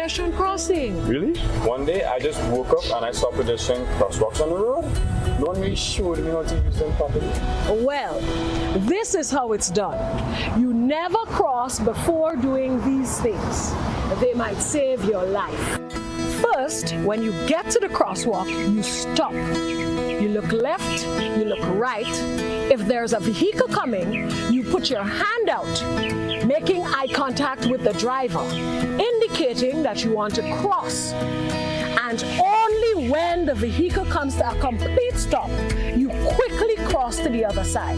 pedestrian crossing. Really? One day I just woke up and I saw pedestrian crosswalks on the road. No one really showed me how to use them properly. Well, this is how it's done. You never cross before doing these things. They might save your life. First, when you get to the crosswalk, you stop. You look left, you look right. If there's a vehicle coming, you put your hand out, making eye contact with the driver, indicating that you want to cross. And only when the vehicle comes to a complete stop, you quickly cross to the other side.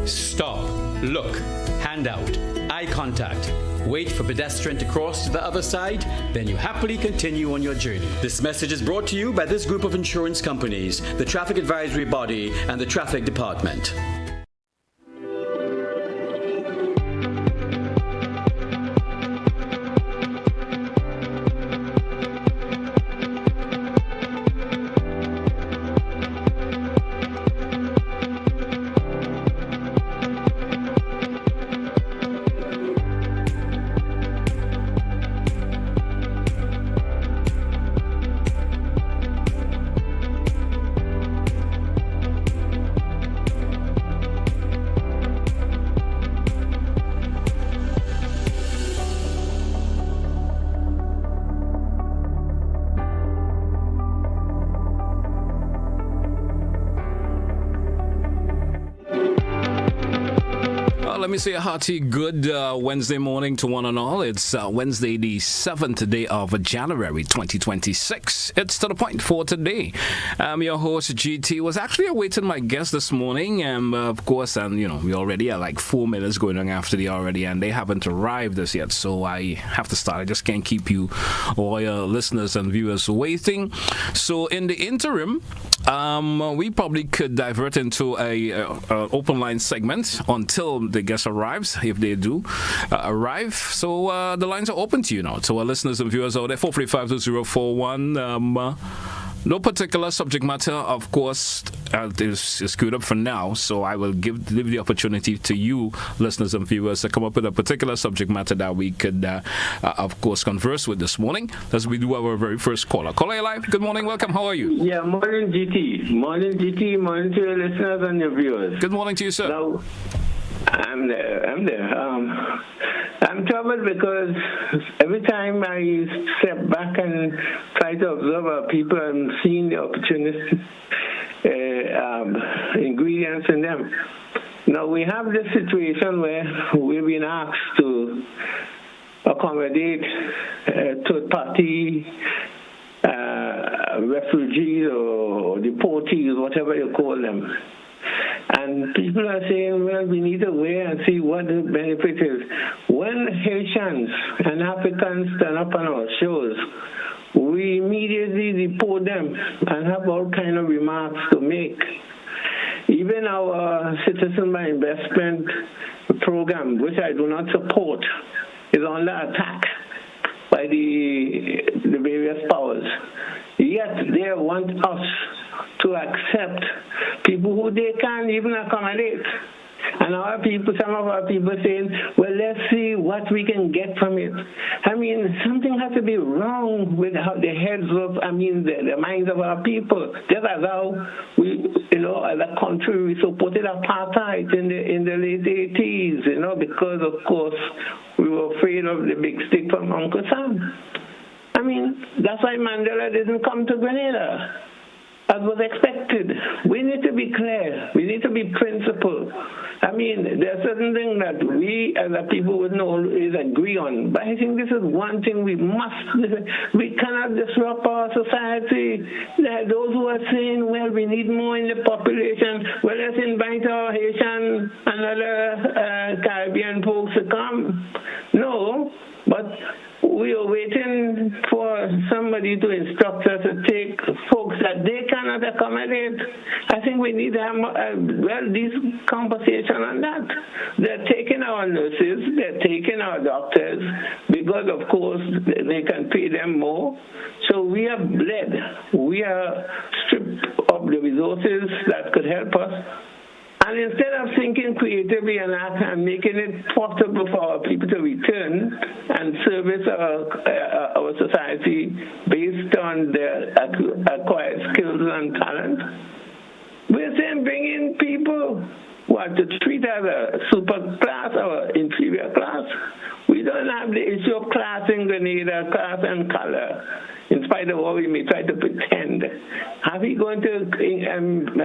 Stop, look, hand out, eye contact. Wait for pedestrian to cross to the other side, then you happily continue on your journey. This message is brought to you by this group of insurance companies, the Traffic Advisory Body, and the Traffic Department. Let me say a hearty good Wednesday morning to one and all. It's Wednesday, the 7th day of January 2026. It's to the point for today. I'm your host, GT. Was actually awaiting my guest this morning, of course, and we already are like 4 minutes going on after the already, and they haven't arrived as yet, so I have to start. I just can't keep you, all your listeners and viewers, waiting. So in the interim, we probably could divert into a open line segment until the guest arrives, if they do arrive. So the lines are open to you now. To our listeners and viewers out there, 435-2041. No particular subject matter, of course, is screwed up for now, so I will give the opportunity to you, listeners and viewers, to come up with a particular subject matter that we could, of course, converse with this morning, as we do our very first caller. Caller live, good morning, welcome, how are you? Yeah, morning, GT. Morning, GT. Morning to your listeners and your viewers. Good morning to you, sir. Now, I'm there. I'm troubled because every time I step back and try to observe our people, I'm seeing the opportunist ingredients in them. Now, we have this situation where we've been asked to accommodate third-party refugees or deportees, whatever you call them. And people are saying, well, we need to wait and see what the benefit is. When Haitians and Africans turn up on our shows, we immediately deport them and have all kind of remarks to make. Even our citizen by investment program, which I do not support, is under attack by the various powers. Yet they want us to accept people who they can't even accommodate. And our people, some of our people saying, well, let's see what we can get from it. I mean, something has to be wrong with how the heads of, the minds of our people. Just as how we, as a country, we supported apartheid in the late 80s, because, of course, we were afraid of the big stick from Uncle Sam. That's why Mandela didn't come to Grenada, as was expected. We need to be clear. We need to be principled. There are certain things that we as a people would not always agree on. But I think this is one thing we cannot disrupt our society. There are those who are saying, well, we need more in the population. Well, let's invite our Haitian and other Caribbean folks to come. No, but we are waiting for somebody to instruct us to take folks that they cannot accommodate. I think we need to have these conversations on that. They're taking our nurses, they're taking our doctors, because, of course, they can pay them more. So we are bled. We are stripped of the resources that could help us. And instead of thinking creatively and making it possible for our people to return and service our society based on their acquired skills and talent, we're saying bring in people who are to treat as a super class or inferior class. We don't have the issue of class in Grenada, class and color, in spite of what we may try to pretend. Are we going to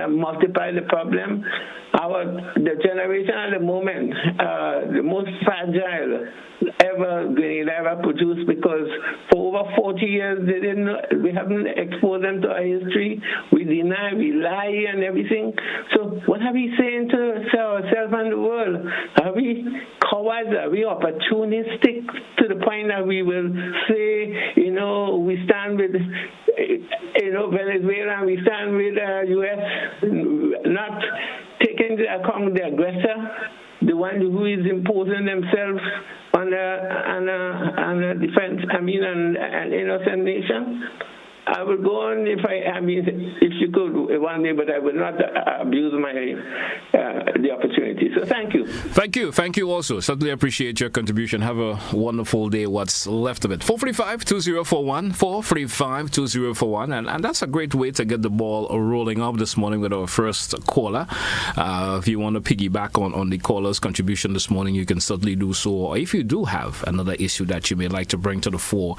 multiply the problem? The generation at the moment, the most fragile Grenada ever produced, because for over 40 years we haven't exposed them to our history. We deny, we lie and everything. So what are we saying to ourselves and the world? Are we cowards? Are we opportunistic to the point that we will say, we stand with Venezuela and we stand with the U.S., not taking into account the aggressor, the one who is imposing themselves on a defense, an innocent nation? I will go on if you could one day, but I will not abuse the opportunity. So thank you. Thank you also. Certainly appreciate your contribution. Have a wonderful day, what's left of it. 435-2041, 435-2041, and that's a great way to get the ball rolling up this morning with our first caller. If you want to piggyback on the caller's contribution this morning, you can certainly do so. Or if you do have another issue that you may like to bring to the fore,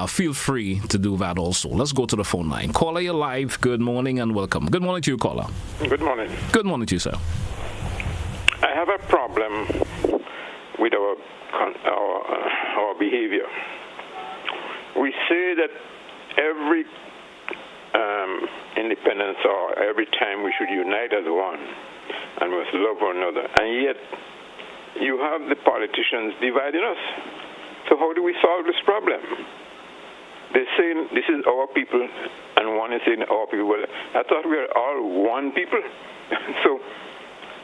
feel free to do that also. Let's go to the phone line. Caller, you're live. Good morning and welcome. Good morning to you, caller. Good morning. Good morning to you, sir. I have a problem with our behavior. We say that every independence or every time we should unite as one and must love one another, and yet you have the politicians dividing us. So how do we solve this problem? They're saying this is our people, and one is saying our people. Well, I thought we are all one people. So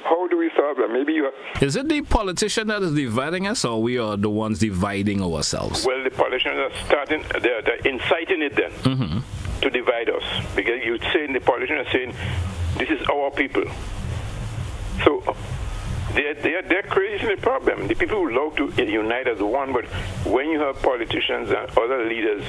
how do we solve that? Maybe you are... Is it the politician that is dividing us, or we are the ones dividing ourselves? Well, the politicians are they're inciting it then to divide us. Because you're saying, the politicians are saying, this is our people. So they're creating a problem. The people who love to unite as one, but when you have politicians and other leaders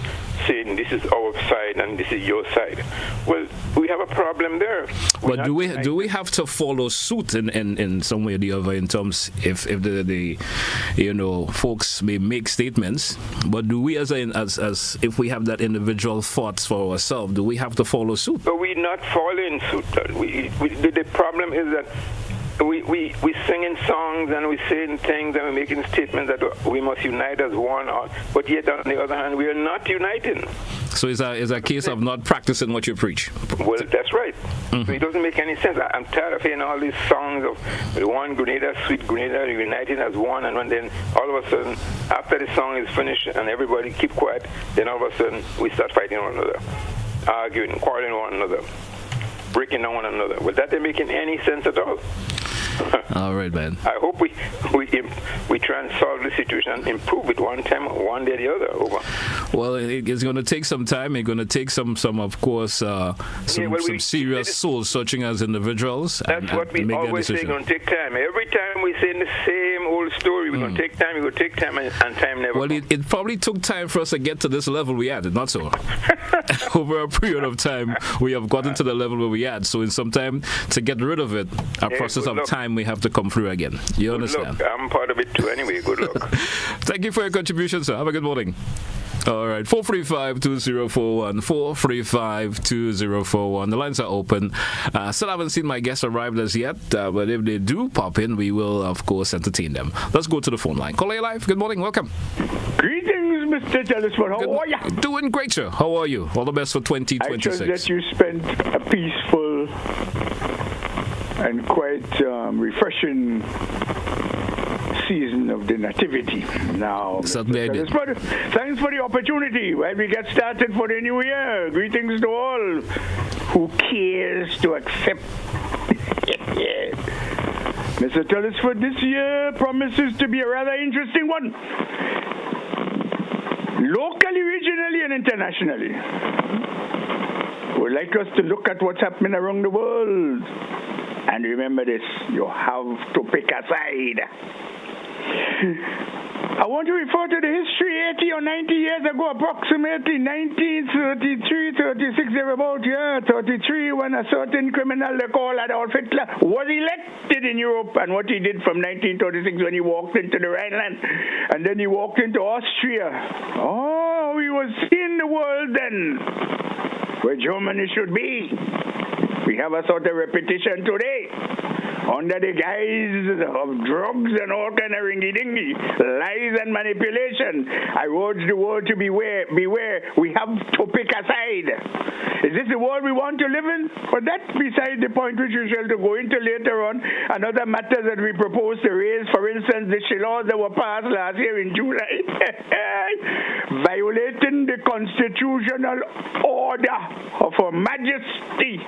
saying this is our side and this is your side, well, we have a problem there. But do we have to follow suit in some way or the other, in terms if the folks may make statements, but do we as if we have that individual thoughts for ourselves, do we have to follow suit? But we're not following suit. The problem is that we singing songs and we saying things and we're making statements that we must unite as one, but yet on the other hand we are not uniting. So it's a case of not practicing what you preach. Well, that's right. So it doesn't make any sense. I'm tired of hearing all these songs of one Grenada, sweet Grenada, uniting as one, and then all of a sudden, after the song is finished and everybody keep quiet, then all of a sudden we start fighting one another, arguing, quarreling one another, breaking down one another. Well, that ain't making any sense at all. All right, man. I hope we try and solve the situation and improve it one day or the other. Over. Well, it's going to take some time. It's going to take some of course, some serious soul searching as individuals. That's what we always say. It's going to take time. Every time we say the same old story, we're going to take time. We're going to take time, and time never. Well, it probably took time for us to get to this level we had. Not so. Over a period of time, we have gotten to the level where we had. So in some time to get rid of it, a process of time. We have to come through again. You understand? Good luck. I'm part of it too anyway. Good luck. Thank you for your contribution, sir. Have a good morning. All right, 435-2041, 435-2041. The lines are open. Still haven't seen my guests arrive as yet, but if they do pop in, we will, of course, entertain them. Let's go to the phone line. Caller live. Good morning. Welcome. Greetings, Mr. Telesford. How are you? Doing great, sir. How are you? All the best for 2026. I trust that you spent a peaceful and quite refreshing season of the Nativity. Now, thanks for the opportunity. Well, we get started for the new year. Greetings to all who cares to accept. Mr. Telesford, this year promises to be a rather interesting one. Locally, regionally, and internationally. We'd like us to look at what's happening around the world And remember this, you have to pick a side. I want to refer to the history 80 or 90 years ago, approximately 1933, 36, thereabout, 33, when a certain criminal they call Adolf Hitler was elected in Europe, and what he did from 1936 when he walked into the Rhineland, and then he walked into Austria. Oh, he was seeing the world then, where Germany should be. We have a sort of repetition today, under the guise of drugs and all kind of ringy-dingy, lies and manipulation. I urge the world to beware. We have to pick a side. Is this the world we want to live in? But that's beside the point which we shall to go into later on, and other matters that we propose to raise. For instance, the laws that were passed last year in July, violating the constitutional order of Her Majesty,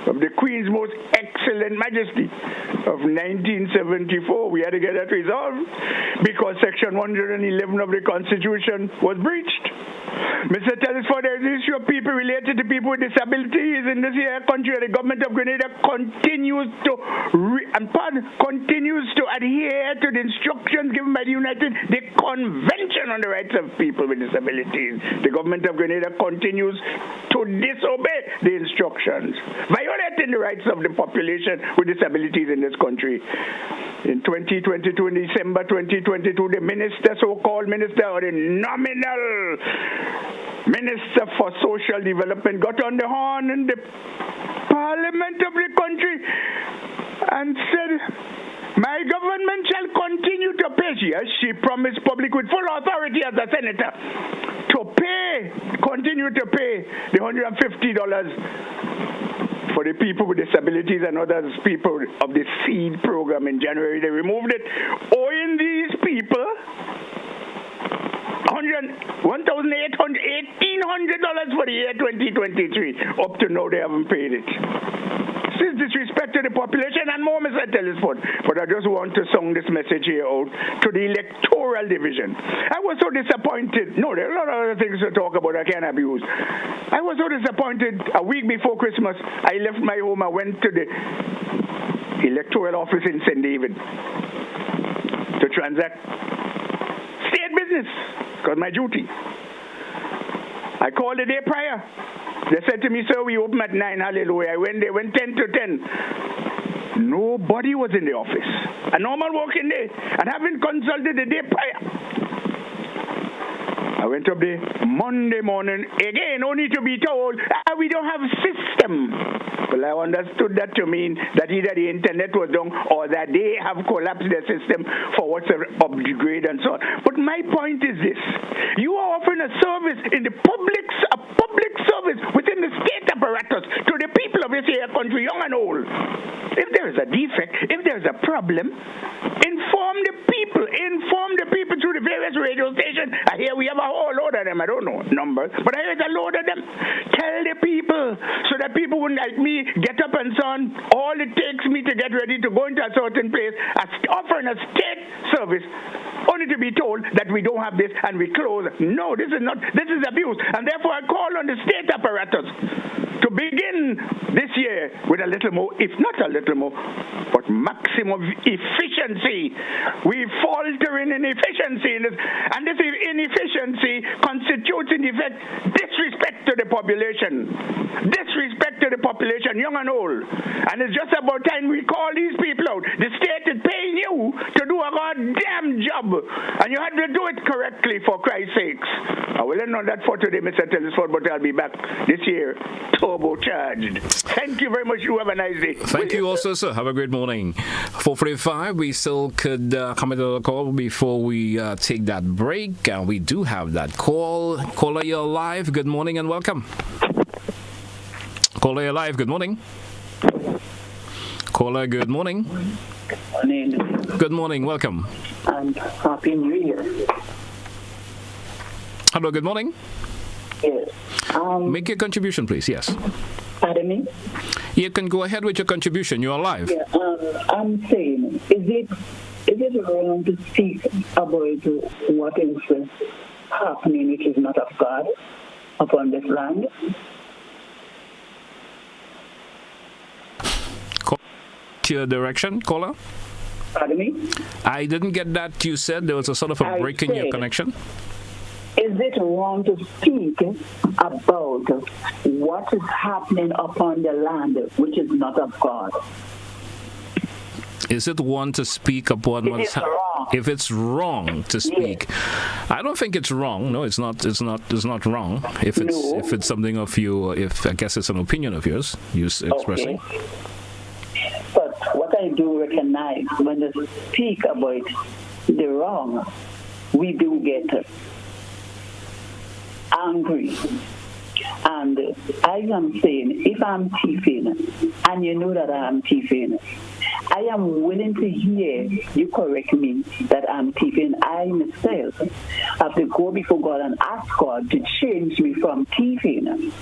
of the Queen's Most Excellent Majesty of 1974. We had to get that resolved because Section 111 of the Constitution was breached. Mr. Telesford, there is an issue of people related to people with disabilities in this here country. The government of Grenada continues to adhere to the instructions given by the Convention on the Rights of People with Disabilities. The government of Grenada continues to disobey the instructions, violating the rights of the population with disabilities in this country. In 2022, in December 2022, the minister, so-called minister, or the nominal Minister for Social Development, got on the horn in the Parliament of the country and said, my government shall continue to pay. Yes, she promised public with full authority as a senator to continue to pay the $150 for the people with disabilities and other people of the SEED program. In January, they removed it, owing these people $1,800 for the year 2023. Up to now, they haven't paid it. This is disrespect to the population and more, Mr. Telesford. But I just want to song this message here out to the electoral division. I was so disappointed. No, there are a lot of other things to talk about I can't abuse. I was so disappointed. A week before Christmas, I left my home. I went to the electoral office in St. David to transact state business, because my duty. I called the day prior. They said to me, sir, we open at 9, hallelujah. I went there, went 10 to 10. Nobody was in the office. A normal working day. And having consulted the day prior, I went up there Monday morning, again, only to be told, we don't have a system. Well, I understood that to mean that either the internet was down or that they have collapsed their system for what's upgrade and so on. But my point is this. You are offering a service in the public service within the state apparatus to the people of this here country, young and old. If there is a defect, if there is a problem, inform the people through the various radio stations. I hear we have a whole load of them, I don't know numbers, but I hear a load of them. Tell the people so that people wouldn't like me get up and so on. All it takes me to get ready to go into a certain place, offering a state service, only to be told that we don't have this and we close. No, this is abuse. And therefore I call on the state apparatus to begin this year with a little more, if not a little more, but maximum efficiency. We faltering in efficiency in this, and this inefficiency constitutes in effect disrespect to the population. Disrespect to the population, young and old. And it's just about time we call these people out. The state is paying you to do a goddamn job, and you had to do it correctly, for Christ's sakes. I will end on that for today, Mr. Telesford, but I'll be back this year turbocharged. Thank you very much. You have a nice day. Thank you also, sir. Have a great morning. 4:45. We still could come into the call before we take that break. We do have that call. Caller, you're live. Good morning and welcome. Caller, you're live. Good morning. Caller, good morning. Morning. Good morning. Welcome. And Happy New Year. Hello, good morning. Yes. Make your contribution, please. Yes. Pardon me? You can go ahead with your contribution. You are live. Yeah, I'm saying, is it wrong to speak about what is happening which is not of God upon this land? get your direction, caller? Pardon me? I didn't get that. You said there was a sort of a break in your connection. Is it wrong to speak about what is happening upon the land which is not of God? Is it wrong to speak upon what's if it's wrong to speak? Yes. I don't think it's wrong. No, it's not. It's not wrong. If it's something of you, if I guess it's an opinion of yours, you expressing. Okay. But what I do recognize when they speak about the wrong, we do get angry. And I am saying, if I'm thieving, and you know that I'm thieving, I am willing to hear you correct me that I'm thieving. I myself have to go before God and ask God to change me from thieving.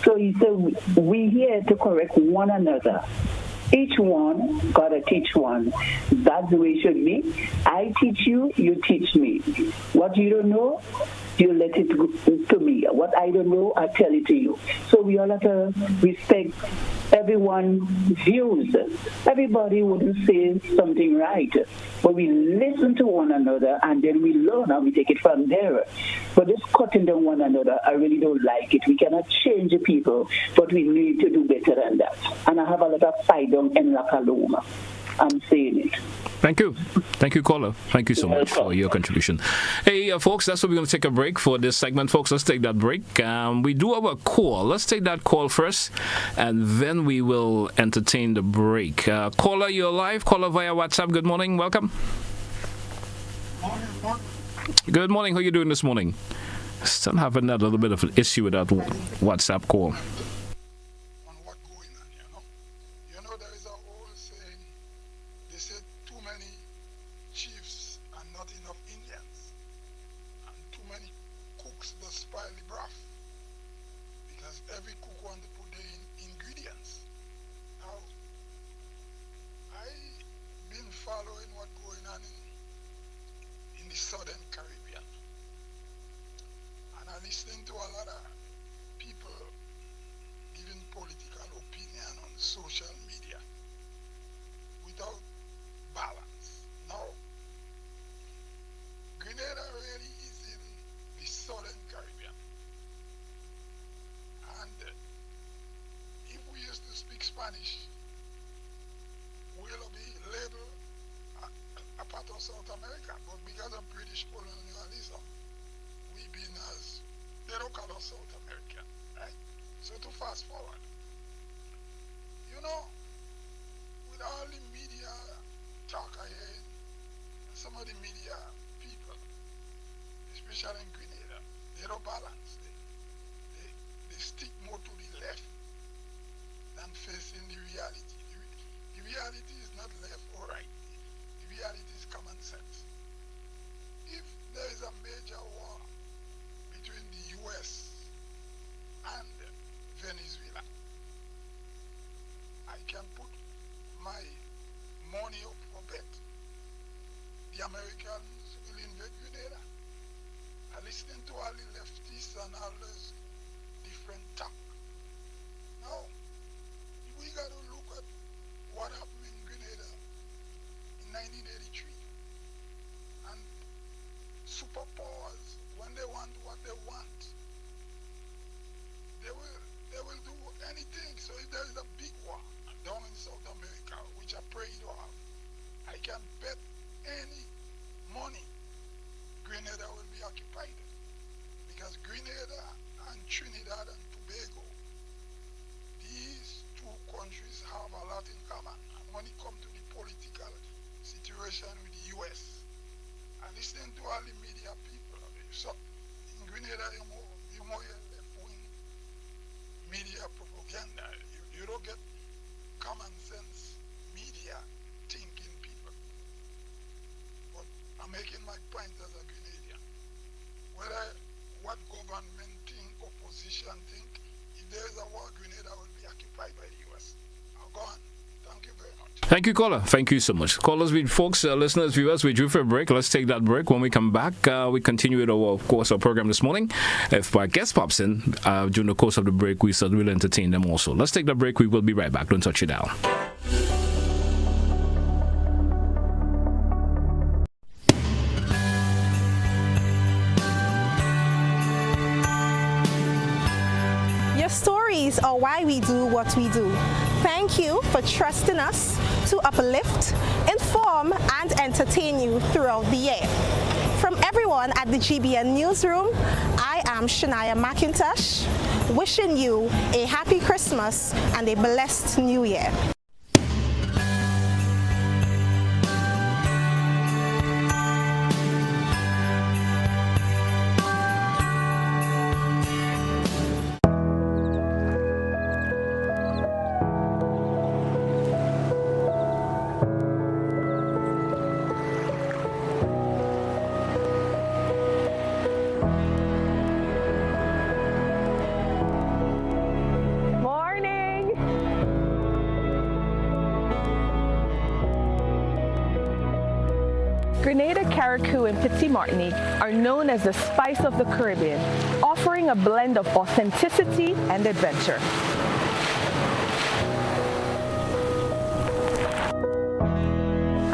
So he said, we here to correct one another. Each one gotta teach one. That's the way it should be. I teach you, you teach me. What you don't know, you let it go to me. What I don't know, I tell it to you. So we all have to respect everyone's views. Everybody wouldn't say something right, but we listen to one another and then we learn and we take it from there. But just cutting down one another, I really don't like it. We cannot change the people, but we need to do better than that. And I have a lot of fight down in La Paloma. I'm saying it. Thank you. Thank you, caller. Thank you so much for your contribution. Hey, folks, that's what we're going to take a break for this segment, folks. Let's take that break. We do have a call. Let's take that call first, and then we will entertain the break. Caller, you're live. Caller via WhatsApp. Good morning. Welcome. Good morning. How are you doing this morning? Still having that little bit of an issue with that WhatsApp call. Spanish will be labeled a part of South America, but because of British colonialism, we've been as they don't call us South American, right? So to fast forward, you know, with all the media talk I hear, some of the media people, especially in Grenada, they don't balance. They stick more to the left than facing the reality. The reality is not left or right. The reality is common sense. If there is a major war between the US and Venezuela, I can put my money up for bet. The Americans will invade Grenada. I listening to all the leftists and all those different talk. Now, we got to look at what happened in Grenada in 1983. And superpowers, when they want what they want, they will do anything. So if there is a big war down in South America, which I pray you don't have, I can bet any money Grenada will be occupied. Because Grenada and Trinidad and Tobago, these two countries have a lot in common. And when it comes to the political situation with the US, and listening to all the media people, so in Grenada, you more left-wing media propaganda. You don't get common sense media thinking people. But I'm making my point as a Grenadian. Whether what government think, opposition think, if there is a war, Grenada will be occupied by the US. I'll go on. Thank you very much. Thank you, caller. Thank you so much. Callers, folks, listeners, viewers, we drew for a break. Let's take that break. When we come back, we continue with our program this morning. If our guest pops in during the course of the break, we certainly will entertain them also. Let's take that break. We will be right back. Don't touch it down. stories are why we do what we do. Thank you for trusting us to uplift, inform, and entertain you throughout the year. From everyone at the GBN Newsroom, I am Shania McIntosh, wishing you a happy Christmas and a blessed New Year. Grenada, Carriacou, and Petit Martinique are known as the spice of the Caribbean, offering a blend of authenticity and adventure.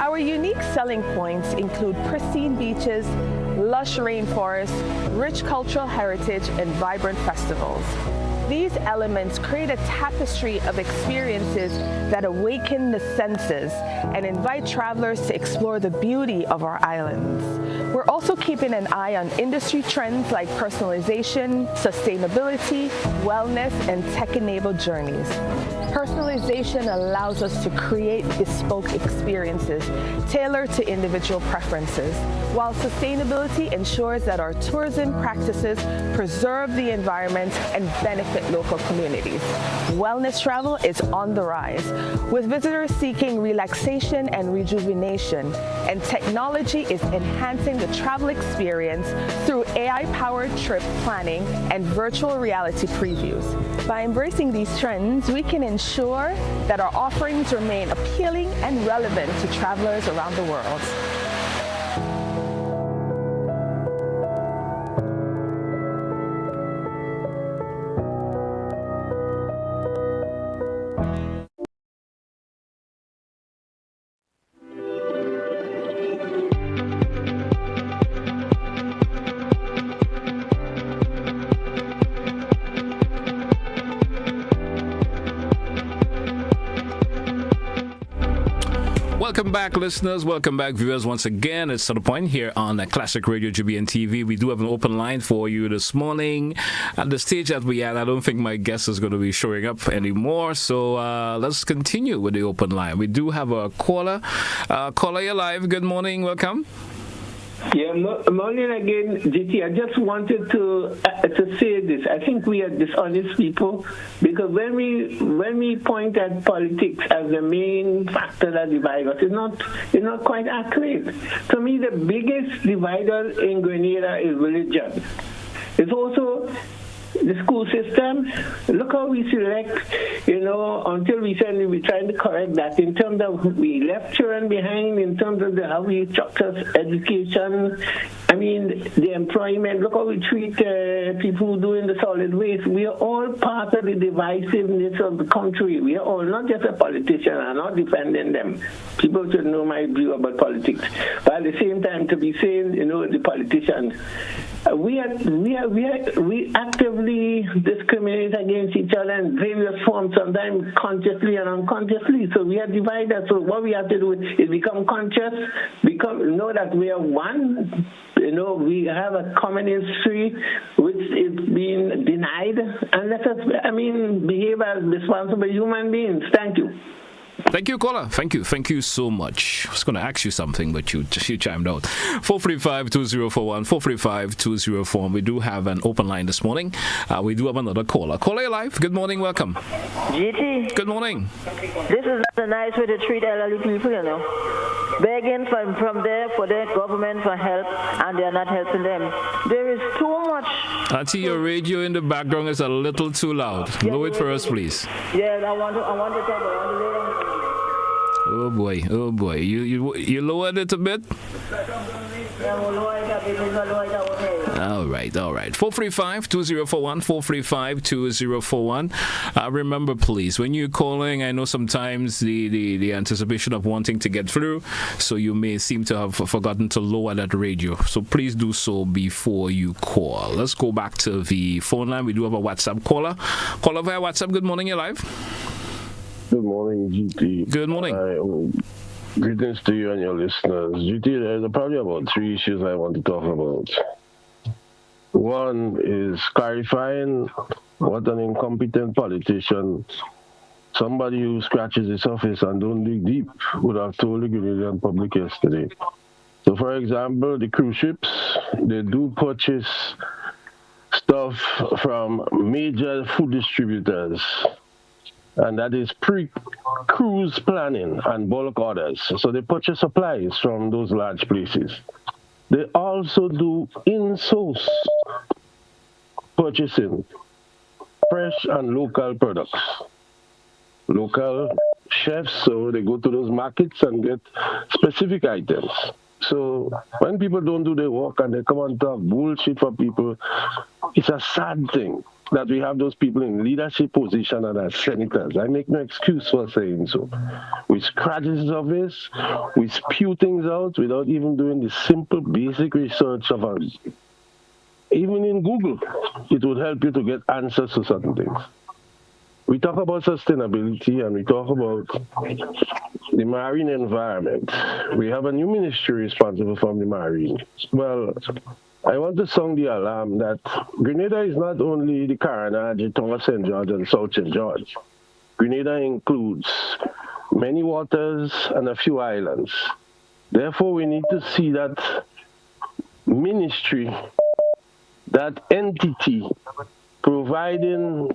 Our unique selling points include pristine beaches, lush rainforests, rich cultural heritage, and vibrant festivals. These elements create a tapestry of experiences that awaken the senses and invite travelers to explore the beauty of our islands. We're also keeping an eye on industry trends like personalization, sustainability, wellness, and tech-enabled journeys. Personalization allows us to create bespoke experiences tailored to individual preferences, while sustainability ensures that our tourism practices preserve the environment and benefit local communities. Wellness travel is on the rise, with visitors seeking relaxation and rejuvenation, and technology is enhancing the travel experience through AI-powered trip planning and virtual reality previews. By embracing these trends, we can ensure that our offerings remain appealing and relevant to travelers around the world. Welcome back, listeners. Welcome back, viewers. Once again, it's to the point here on Classic Radio GBN TV. We do have an open line for you this morning. At the stage that we are, I don't think my guest is going to be showing up anymore. So let's continue with the open line. We do have a caller. Caller, you're live. Good morning. Welcome. Yeah, morning again, GT. I just wanted to say this. I think we are dishonest people because when we point at politics as the main factor that divides us, it's not quite accurate. To me, the biggest divider in Grenada is religion. It's also the school system. Look how we select, until recently we're trying to correct that in terms of we left children behind, in terms of how we structure education. I mean, the employment. Look how we treat people who doing the solid waste. We are all part of the divisiveness of the country. We are all, not just a politician. I'm not defending them. People should know my view about politics. But at the same time, to be saying, the politicians, we actively discriminate against each other in various forms, sometimes consciously and unconsciously. So we are divided. So what we have to do is become conscious, know that we are one. We have a common history which is being denied, and let us, behave as responsible human beings. Thank you. Thank you, caller. Thank you so much. I was going to ask you something, but you chimed out. 435-2041, 435-2041. We do have an open line this morning. We do have another caller. Caller, live. Good morning. Welcome. GT. Good morning. This is not a nice way to treat elderly people, Begging from there for the government for help, and they are not helping them. There is too much. Auntie, your radio in the background is a little too loud. Lower it for us, please. Yeah, I want to tell you. Oh boy. You lowered it a bit? All right. 435-2041, 435-2041. Remember, please, when you're calling, I know sometimes the anticipation of wanting to get through, so you may seem to have forgotten to lower that radio. So please do so before you call. Let's go back to the phone line. We do have a WhatsApp caller. Caller via WhatsApp. Good morning, you're live. Good morning, GT. Good morning. Greetings to you and your listeners. GT, there's probably about 3 issues I want to talk about. One is clarifying what an incompetent politician, somebody who scratches the surface and don't dig deep, would have told the Grenadian public yesterday. So, for example, the cruise ships, they do purchase stuff from major food distributors, and that is pre-cruise planning and bulk orders. So they purchase supplies from those large places. They also do in-source purchasing, fresh and local products. Local chefs, so they go to those markets and get specific items. So when people don't do their work and they come and talk bullshit for people, it's a sad thing that we have those people in leadership position and as senators. I make no excuse for saying so. We scratch the surface, we spew things out without even doing the simple basic research of us. Even in Google, it would help you to get answers to certain things. We talk about sustainability and we talk about the marine environment. We have a new ministry responsible for the marine. Well, I want to sound the alarm that Grenada is not only the Carnagy, the tongue of St. George and South St. George. Grenada includes many waters and a few islands. Therefore, we need to see that ministry, that entity, providing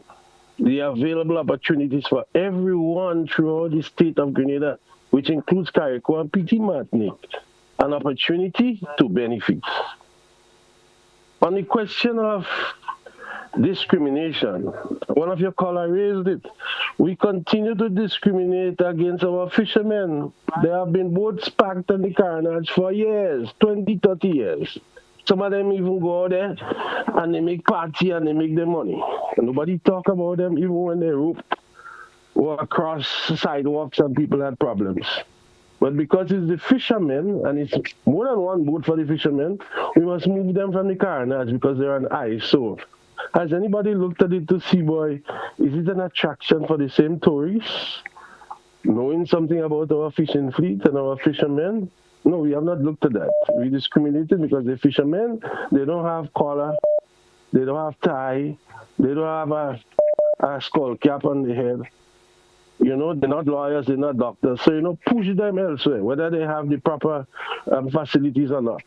the available opportunities for everyone throughout the state of Grenada, which includes Carriacou and Petit Martinique, an opportunity to benefit. On the question of discrimination, one of your callers raised it. We continue to discriminate against our fishermen. They have been boats packed on the Carnage for years, 20, 30 years. Some of them even go out there and they make party and they make their money. And nobody talk about them even when they rope or across sidewalks and people had problems. But because it's the fishermen, and it's more than one boat for the fishermen, we must move them from the Carnage because they're on ice. So, has anybody looked at it to see, boy, is it an attraction for the same tourists? Knowing something about our fishing fleet and our fishermen? No, we have not looked at that. We discriminated because the fishermen, they don't have collar, they don't have tie, they don't have a skull cap on the head. You know, they're not lawyers, they're not doctors. So, push them elsewhere, whether they have the proper facilities or not.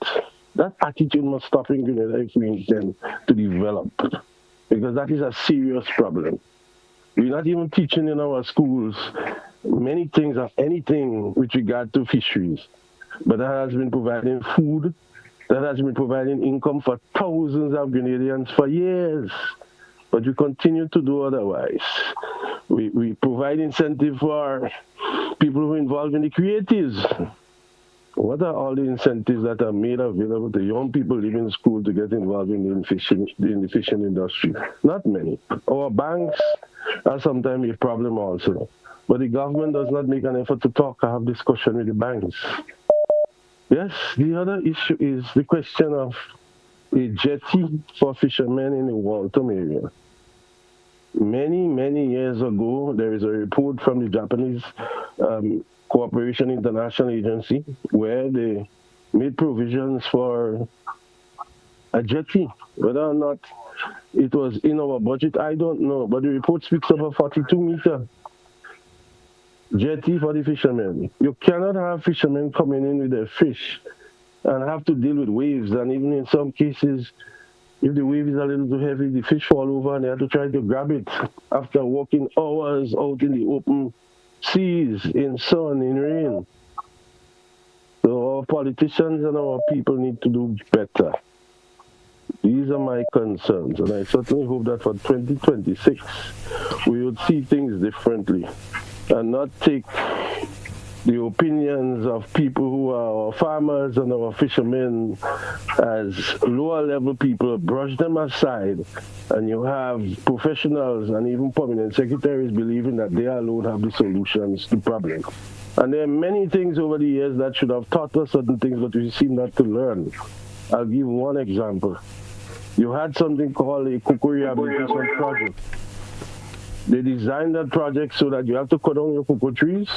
That attitude must stop in Grenada if we intend to develop, because that is a serious problem. We're not even teaching in our schools many things of anything with regard to fisheries. But that has been providing food, that has been providing income for thousands of Grenadians for years. But we continue to do otherwise. We provide incentive for people who are involved in the creatives. What are all the incentives that are made available to young people leaving school to get involved in the fishing industry? Not many. Our banks are sometimes a problem also. But the government does not make an effort to talk or have discussion with the banks. Yes, the other issue is the question of a jetty for fishermen in the Waltham area. Many, many years ago, there is a report from the Japanese Cooperation International Agency where they made provisions for a jetty. Whether or not it was in our budget, I don't know. But the report speaks of a 42-meter jetty for the fishermen. You cannot have fishermen coming in with their fish and have to deal with waves. And even in some cases, if the wave is a little too heavy, the fish fall over and they have to try to grab it after walking hours out in the open seas, in sun, in rain. So our politicians and our people need to do better. These are my concerns, and I certainly hope that for 2026 we would see things differently and not take the opinions of people who are our farmers and our fishermen as lower level people, brush them aside, and you have professionals and even permanent secretaries believing that they alone have the solutions to problems. And there are many things over the years that should have taught us certain things, but we seem not to learn. I'll give one example. You had something called a cocoa rehabilitation project. They designed that project so that you have to cut down your cocoa trees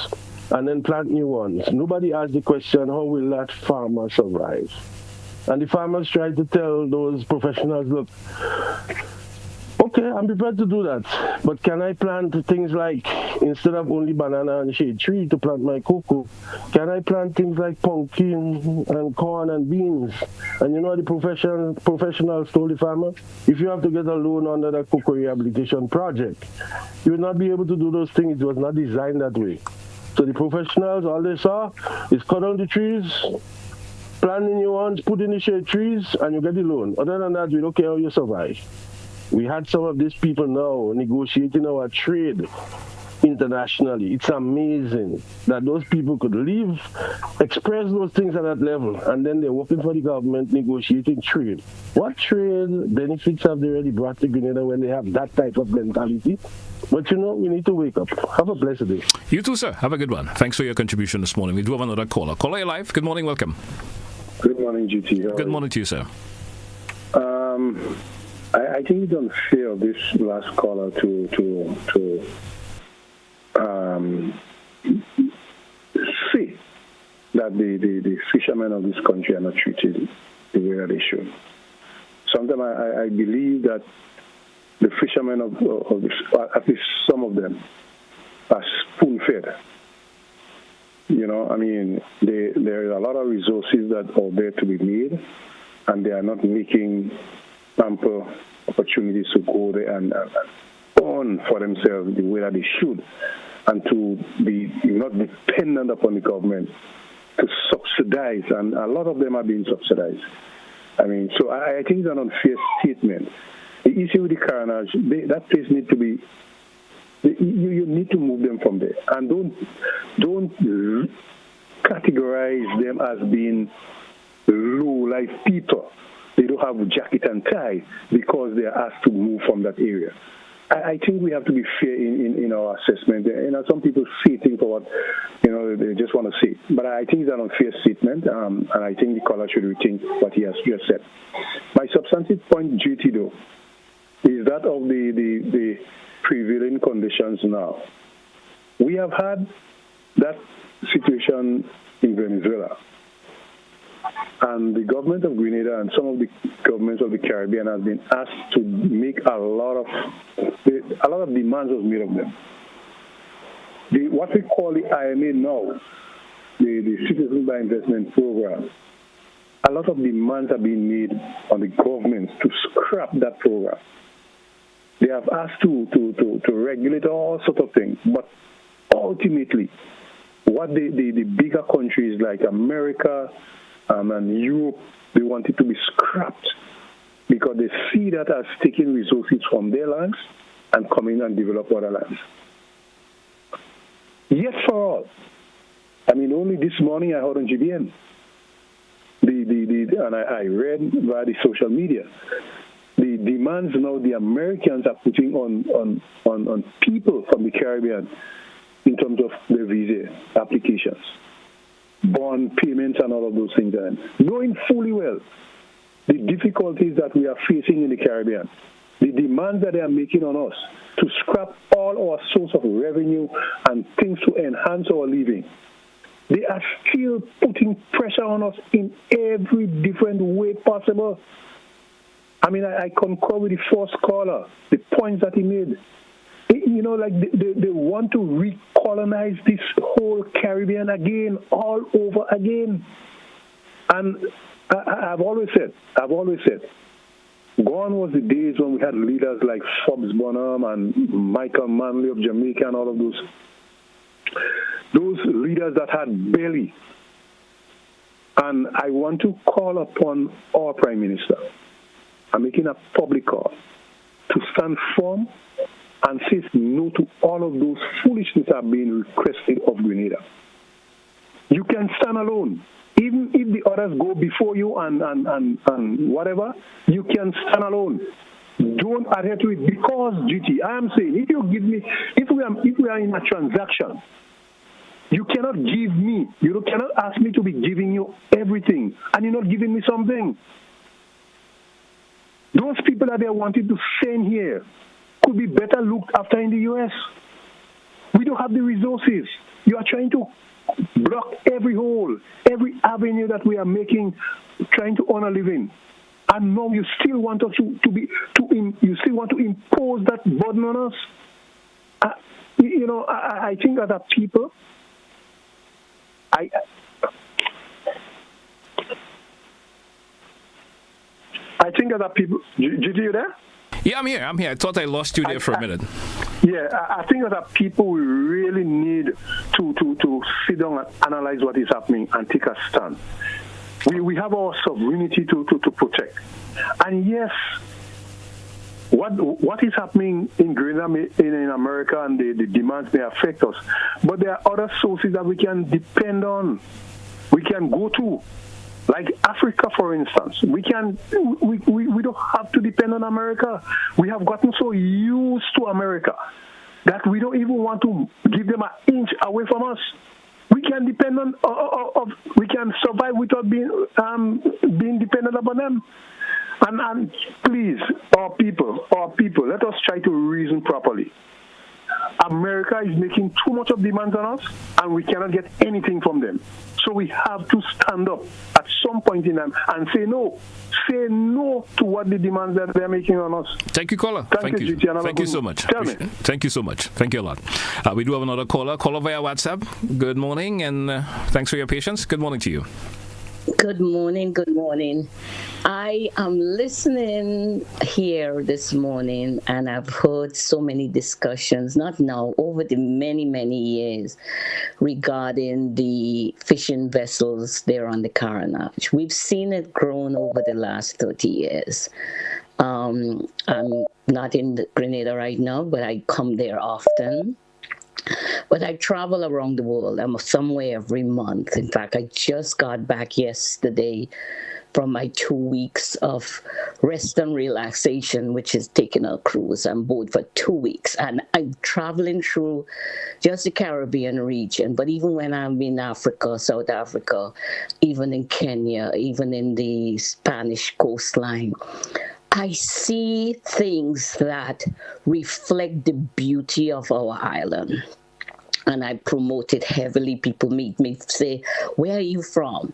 and then plant new ones. Nobody asked the question, how will that farmer survive? And the farmers tried to tell those professionals, look, okay, I'm prepared to do that, but can I plant things like, instead of only banana and shade tree to plant my cocoa, can I plant things like pumpkin and corn and beans? And you know the professionals told the farmer, if you have to get a loan under the cocoa rehabilitation project, you will not be able to do those things. It was not designed that way. So the professionals, all they saw is cut down the trees, plant in new ones, put in the shade trees, and you get the loan. Other than that, we don't care how you survive. We had some of these people now negotiating our trade internationally. It's amazing that those people could leave, express those things at that level, and then they're working for the government negotiating trade. What trade benefits have they really brought to Grenada when they have that type of mentality? But you know, we need to wake up. Have a blessed day. You too, sir. Have a good one. Thanks for your contribution this morning. We do have another caller. Caller, you're live. Good morning. Welcome. Good morning, GT. Good morning to you, sir. I think it's unfair of this last caller to say that the fishermen of this country are not treated the way that they should. Sometimes I believe that the fishermen of this, at least some of them, are spoon-fed. You know, I mean, there are a lot of resources that are there to be made, and they are not making ample opportunities to go there and earn for themselves the way that they should, and to be not dependent upon the government to subsidize, and a lot of them are being subsidized. I mean, so I think it's an unfair statement. The issue with the coroners, that place needs to be, you need to move them from there, and don't categorize them as being low-life people. They don't have a jacket and tie because they are asked to move from that area. I think we have to be fair in our assessment. You know, some people say things for what, you know, they just want to say. But I think it's an unfair statement, and I think the caller should rethink what he has just said. My substantive point, duty, though, is that of the prevailing conditions now. We have had that situation in Venezuela. And the government of Grenada and some of the governments of the Caribbean have been asked to make a lot of demands was made of them. What we call the IMA now, the Citizen by Investment Program, a lot of demands are being made on the government to scrap that program. They have asked to regulate all sorts of things, but ultimately, what the bigger countries like America and Europe, they want it to be scrapped because they see that as taking resources from their lands and coming and develop other lands. Yes, for all. I mean, only this morning I heard on GBN, and I read via the social media, the demands now the Americans are putting on people from the Caribbean in terms of their visa applications, bond payments, and all of those things. And knowing fully well the difficulties that we are facing in the Caribbean, the demands that they are making on us to scrap all our source of revenue and things to enhance our living, they are still putting pressure on us in every different way possible. I mean, I concur with the first caller, the points that he made. You know, like they want to recolonize this whole Caribbean again, all over again. And I've always said, gone was the days when we had leaders like Forbes Bonham and Michael Manley of Jamaica and all of those leaders that had belly. And I want to call upon our Prime Minister. I'm making a public call to stand firm and say no to all of those foolishness that are being requested of Grenada. You can stand alone. Even if the others go before you and whatever, you can stand alone. Don't adhere to it because, GT, I am saying, if we are in a transaction, you cannot give me, you cannot ask me to be giving you everything, and you're not giving me something. Those people that they wanted to send here could be better looked after in the U.S. We don't have the resources. You are trying to block every hole, every avenue that we are making, trying to earn a living. And now you still want us you still want to impose that burden on us. I think as a people, I think as a people, did you there? Yeah, I'm here. I thought I lost you there for a minute. Yeah, I think that people we really need to sit down and analyze what is happening and take a stand. We have our sovereignty to protect. And yes, what is happening in America and the demands may affect us, but there are other sources that we can depend on, we can go to. Like Africa, for instance, we don't have to depend on America. We have gotten so used to America that we don't even want to give them an inch away from us. We can depend on, we can survive without being dependent upon them. And please, our people, let us try to reason properly. America is making too much of demands on us, and we cannot get anything from them. So we have to stand up at some point in time and say no. Say no to what the demands that they're making on us. Thank you, caller. Thank you. Thank you so much. Thank you so much. Thank you a lot. We do have another caller via WhatsApp. Good morning, and thanks for your patience. Good morning to you. Good morning. I am listening here this morning, and I've heard so many discussions, not now, over the many, many years, regarding the fishing vessels there on the Carnage. We've seen it grown over the last 30 years. I'm not in Grenada right now, but I come there often. But I travel around the world. I'm somewhere every month. In fact, I just got back yesterday from my 2 weeks of rest and relaxation, which is taking a cruise. I'm board for 2 weeks, and I'm traveling through just the Caribbean region. But even when I'm in Africa, South Africa, even in Kenya, even in the Spanish coastline, I see things that reflect the beauty of our island. And I promote it heavily. People meet me, say, "Where are you from?"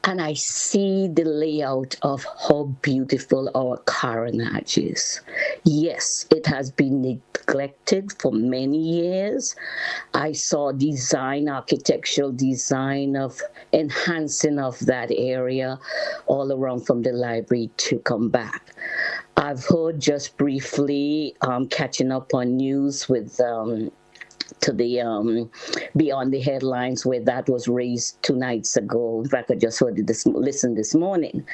And I see the layout of how beautiful our Carnage is. Yes, it has been neglected for many years. I saw architectural design of enhancing of that area all around from the library to come back. I've heard just briefly, catching up on news with to the Beyond the Headlines, where that was raised 2 nights ago. In fact, I just heard it this morning.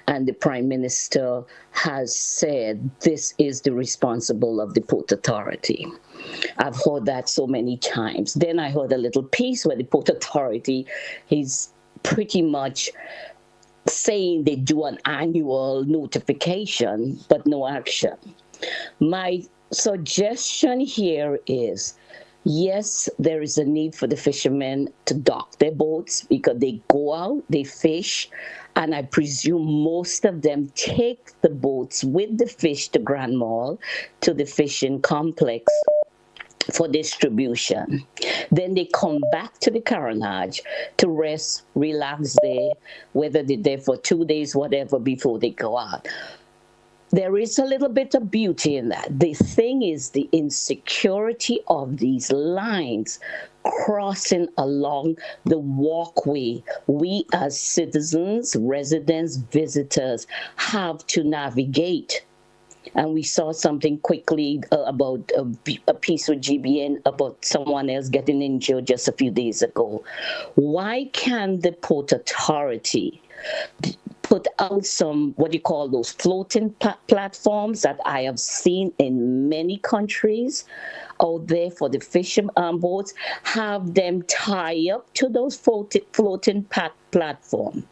And the Prime Minister has said this is the responsible of the Port Authority. I've heard that so many times. Then I heard a little piece where the Port Authority is pretty much saying they do an annual notification, but no action. My suggestion here is, yes, there is a need for the fishermen to dock their boats because they go out, they fish, and I presume most of them take the boats with the fish to Grand Mall, to the fishing complex for distribution. Then they come back to the Carnage to rest, relax there, whether they're there for 2 days, whatever, before they go out. There is a little bit of beauty in that. The thing is the insecurity of these lines crossing along the walkway. We as citizens, residents, visitors have to navigate. And we saw something quickly about a piece with GBN about someone else getting injured just a few days ago. Why can the Port Authority put out some, what you call those floating platforms that I have seen in many countries out there for the fishing boats, have them tie up to those floating platform.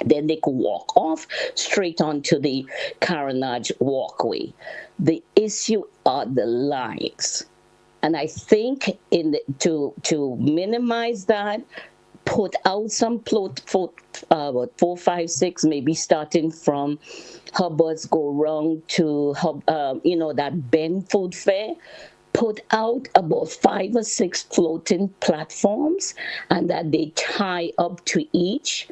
Then they could walk off straight onto the carronage walkway. The issue are the lines. And I think to minimize that, put out some 4, 5, 6, maybe starting from Hubbard's, go round to that Bend Food Fair. Put out about 5 or 6 floating platforms, and that they tie up to each.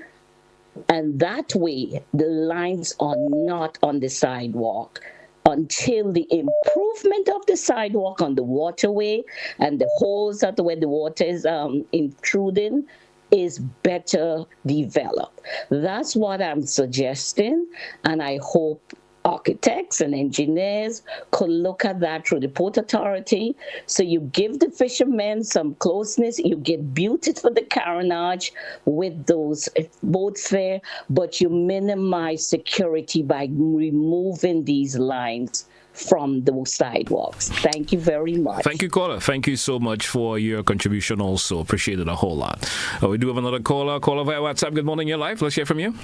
And that way, the lines are not on the sidewalk until the improvement of the sidewalk on the waterway and the holes at where the water is intruding is better developed. That's what I'm suggesting, and I hope architects and engineers could look at that through the Port Authority. So you give the fishermen some closeness, you get beauty for the carronage with those boats there, but you minimize security by removing these lines from those sidewalks. Thank you very much. Thank you, caller. Thank you so much for your contribution also. Appreciate it a whole lot. We do have another caller via WhatsApp. Good morning, you're live. Let's hear from you.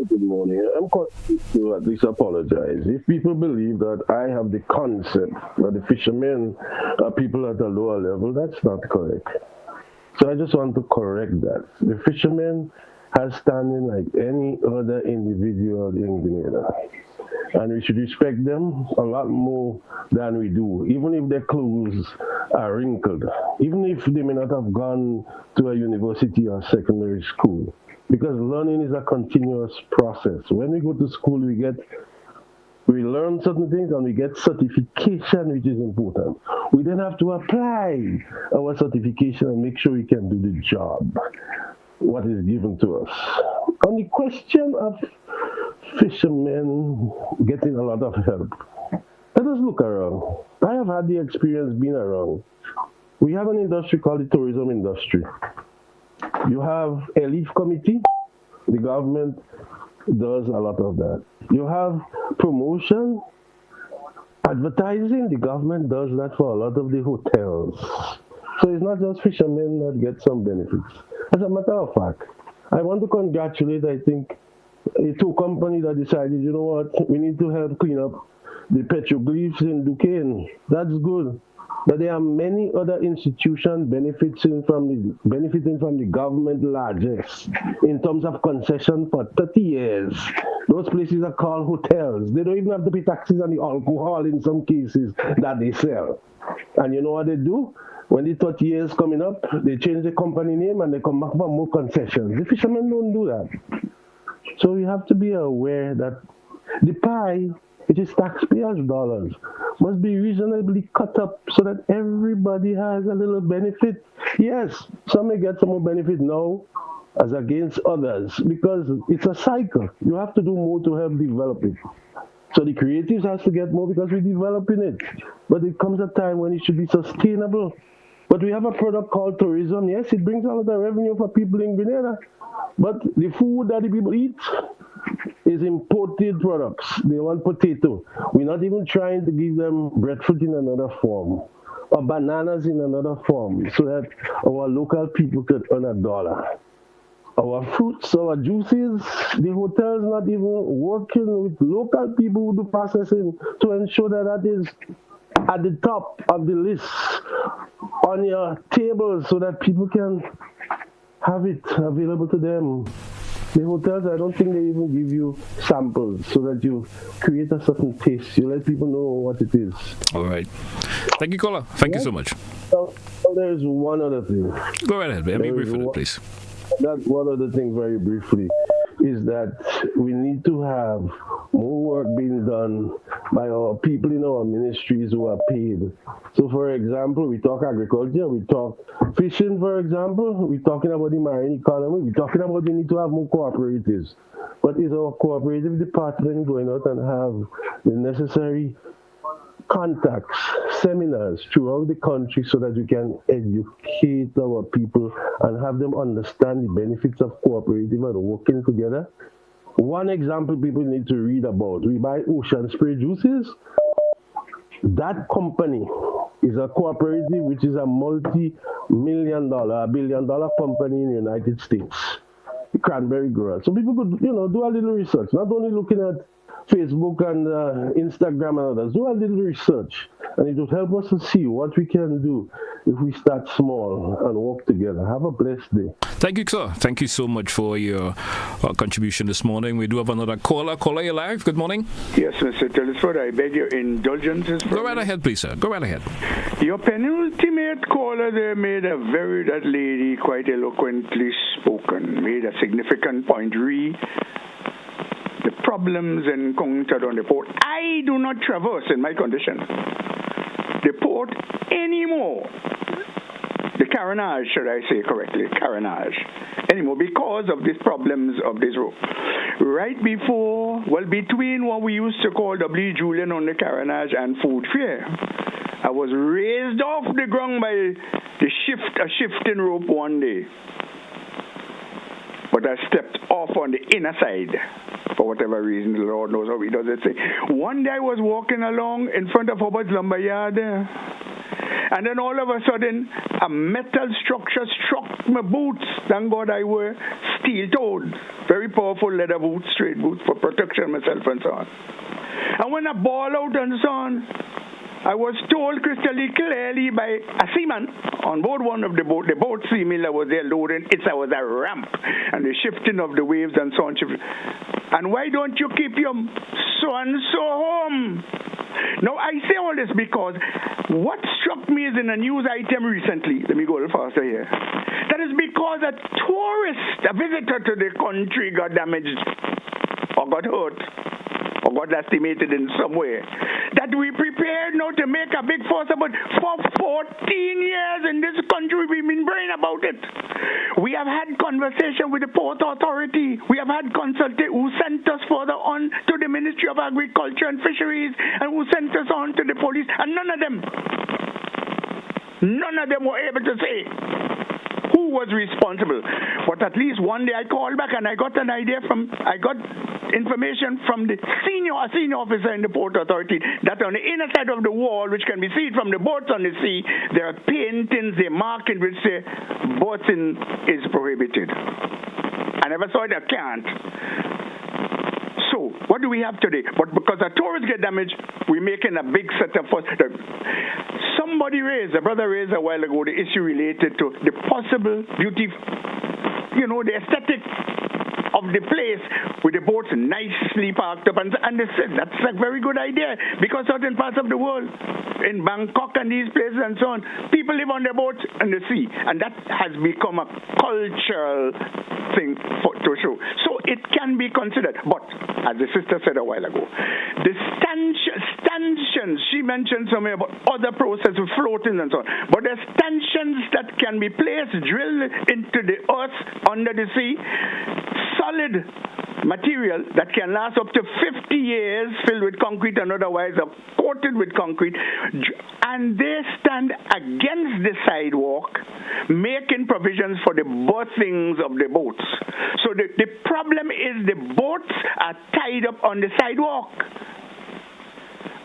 Good morning. I'm calling to at least apologize. If people believe that I have the concept that the fishermen are people at a lower level, that's not correct. So I just want to correct that. The fishermen has standing like any other individual in Grenada. And we should respect them a lot more than we do, even if their clothes are wrinkled, even if they may not have gone to a university or secondary school. Because learning is a continuous process. When we go to school, we learn certain things and we get certification, which is important. We then have to apply our certification and make sure we can do the job, what is given to us. On the question of fishermen getting a lot of help, let us look around. I have had the experience being around. We have an industry called the tourism industry. You have a leaf committee. The government does a lot of that. You have promotion, advertising. The government does that for a lot of the hotels. So it's not just fishermen that get some benefits. As a matter of fact, I want to congratulate, I think, 2 companies that decided, you know what, we need to help clean up the petroglyphs in Duquesne. That's good. But there are many other institutions benefiting from the government largesse in terms of concession for 30 years. Those places are called hotels. They don't even have to pay taxes on the alcohol in some cases that they sell. And you know what they do? When the 30 years coming up, they change the company name and they come back for more concessions. The fishermen don't do that. So we have to be aware that the pie, which is taxpayers' dollars, must be reasonably cut up so that everybody has a little benefit. Yes, some may get some more benefit now as against others because it's a cycle. You have to do more to help develop it. So the creatives has to get more because we're developing it. But it comes a time when it should be sustainable. But we have a product called tourism. Yes, it brings a lot of revenue for people in Grenada. But the food that the people eat is imported products. They want potato. We're not even trying to give them breadfruit in another form or bananas in another form so that our local people could earn $1. Our fruits, our juices, the hotel's not even working with local people who do processing to ensure that that is at the top of the list on your table so that people can have it available to them. The hotels, I don't think they even give you samples so that you create a certain taste. You let people know what it is. All right. Thank you, caller. Thank you so much. So there's one other thing. Go right ahead, man. Be brief with it, please. That one other thing very briefly is that we need to have more work being done by our people in our ministries who are paid. So for example, we talk agriculture, we talk fishing, for example, we're talking about the marine economy, we're talking about the need to have more cooperatives. But is our cooperative department going out and have the necessary contacts, seminars throughout the country so that we can educate our people and have them understand the benefits of cooperating and working together. One example people need to read about, we buy Ocean Spray juices. That company is a cooperative which is a multi-million-dollar, billion-dollar company in the United States, the cranberry grower. So people could, do a little research, not only looking at Facebook and Instagram and others. Do a little research, and it will help us to see what we can do if we start small and work together. Have a blessed day. Thank you, sir. Thank you so much for your contribution this morning. We do have another caller. Caller, you're live. Good morning. Yes, Mr. Telesford, I beg your indulgences. Go right ahead, please, sir. Go right ahead. Your penultimate caller there made that lady quite eloquently spoken, made a significant point, the problems encountered on the port. I do not traverse in my condition the port anymore. The carronage, should I say correctly, carronage anymore, because of these problems of this road. Right between what we used to call W. Julian on the carronage and Food Fair, I was raised off the ground by a shifting rope one day. But I stepped off on the inner side for whatever reason. The Lord knows how he does it. One day I was walking along in front of Hubbard's lumberyard, and then all of a sudden a metal structure struck my boots. Thank God I wear steel-toed, very powerful leather boots, straight boots for protection myself and so on. And when I ball out and so on, I was told crystal clearly by a seaman on board one of the boat seaman that was there loading, it was a ramp, and the shifting of the waves and so on. And why don't you keep your so-and-so home? Now, I say all this because what struck me is in a news item recently, let me go a little faster here, that is because a tourist, a visitor to the country got damaged or got hurt, or got lastimated in some way, that we prepared now to make a big fuss about. For 14 years in this country, we've been brain about it. We have had conversation with the Port Authority. We have had consultation who sent us further on to the Ministry of Agriculture and Fisheries, and who sent us on to the police, and none of them were able to say who was responsible. But at least one day I called back and I got information from a senior officer in the Port Authority that on the inner side of the wall, which can be seen from the boats on the sea, there are paintings, they mark in which say boating is prohibited. I never saw it, I can't. So, what do we have today? But because our tourists get damaged, we're making a big setup for. A brother raised a while ago, the issue related to the possible beauty, the aesthetic of the place with the boats nicely parked up. And they said that's a very good idea, because certain parts of the world, in Bangkok and these places and so on, people live on their boats and the sea. And that has become a cultural thing to show. So it can be considered. But, as the sister said a while ago, the stanchions, she mentioned something about other processes of floating and so on. But the stanchions that can be placed, drilled into the earth under the sea, solid material that can last up to 50 years, filled with concrete and otherwise coated with concrete, and they stand against the sidewalk, making provisions for the berthings of the boats. So the problem is the boats are tied up on the sidewalk,